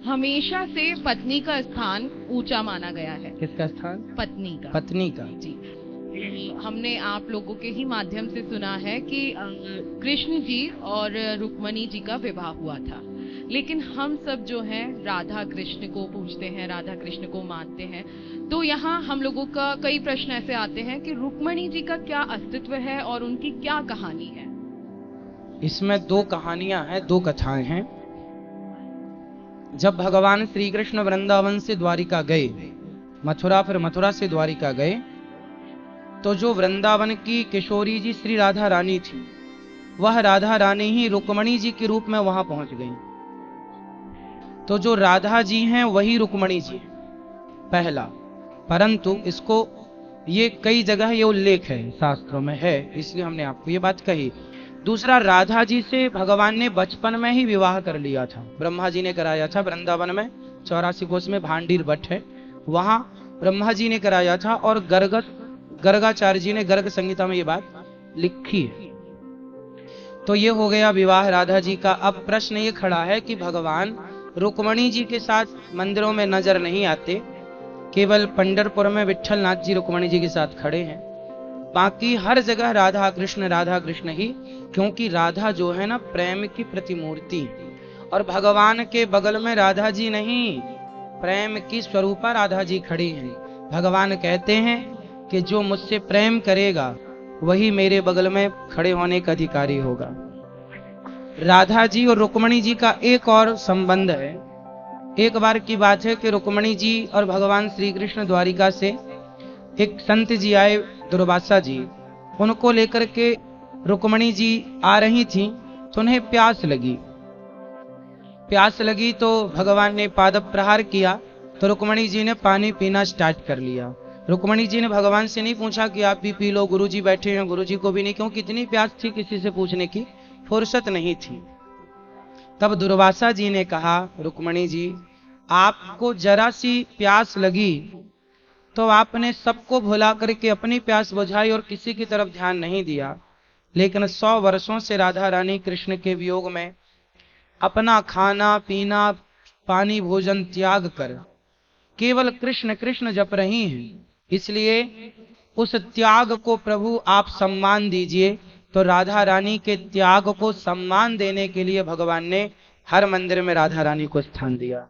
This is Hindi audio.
हमेशा से पत्नी का स्थान ऊंचा माना गया है। किसका स्थान? पत्नी का। पत्नी का। जी। हमने आप लोगों के ही माध्यम से सुना है कि कृष्ण जी और रुक्मणी जी का विवाह हुआ था, लेकिन हम सब जो हैं राधा कृष्ण को पूजते हैं, राधा कृष्ण को मानते हैं। तो यहाँ हम लोगों का कई प्रश्न ऐसे आते हैं कि रुक्मणी जी का क्या अस्तित्व है और उनकी क्या कहानी है? इसमें दो कहानियां हैं, दो कथाएं हैं। जब भगवान श्री कृष्ण वृंदावन से द्वारिका गए, मथुरा, फिर मथुरा से द्वारिका गए, तो जो वृंदावन की किशोरी जी श्री राधा रानी थी, वह राधा रानी ही रुक्मणी जी के रूप में वहां पहुंच गई। तो जो राधा जी हैं वही रुक्मणी जी पहला। परंतु इसको ये कई जगह ये उल्लेख है, शास्त्रों में है, इसलिए हमने आपको ये बात कही। दूसरा, राधा जी से भगवान ने बचपन में ही विवाह कर लिया था, ब्रह्मा जी ने कराया था वृंदावन में, 84 कोस में भांडीर भट्ट है, वहां ब्रह्मा जी ने कराया था। और गर्गाचार्य जी ने गर्ग संहिता में ये बात लिखी है। तो ये हो गया विवाह राधा जी का। अब प्रश्न ये खड़ा है कि भगवान रुक्मणी जी के साथ मंदिरों में नजर नहीं आते, केवल पंढरपुर में विट्ठल नाथ जी रुक्मणी जी के साथ खड़े हैं, बाकी हर जगह राधा कृष्ण ही, क्योंकि राधा जो है ना प्रेम की प्रतिमूर्ति, और भगवान के बगल में राधा जी नहीं, प्रेम की स्वरूपा राधा जी खड़ी हैं। भगवान कहते हैं कि जो मुझसे प्रेम करेगा वही मेरे बगल में खड़े होने का अधिकारी होगा। राधा जी और रुक्मणी जी का एक और संबंध है। एक बार की बात है कि रुक्मणी जी और भगवान श्री कृष्ण द्वारिका से एक संत जी आए, दुर्वासा जी, उनको लेकर के रुक्मणी जी आ रही थी, तो उन्हें प्यास लगी तो भगवान ने पाद प्रहार किया, तो रुक्मणी जी ने पानी पीना स्टार्ट कर लिया। रुक्मणी जी ने भगवान से नहीं पूछा कि आप भी पी लो, गुरुजी बैठे हैं, गुरुजी को भी नहीं, क्योंकि इतनी प्यास थी किसी से पूछने की फुर्सत नहीं थी। तब दुर्वासा जी ने कहा, रुक्मणी जी आपको जरा सी प्यास लगी तो आपने सबको भुला करके अपनी प्यास बुझाई और किसी की तरफ ध्यान नहीं दिया, लेकिन 100 वर्षों से राधा रानी कृष्ण के वियोग में अपना खाना पीना पानी भोजन त्याग कर केवल कृष्ण कृष्ण जप रही हैं। इसलिए उस त्याग को प्रभु आप सम्मान दीजिए। तो राधा रानी के त्याग को सम्मान देने के लिए भगवान ने हर मंदिर में राधा रानी को स्थान दिया।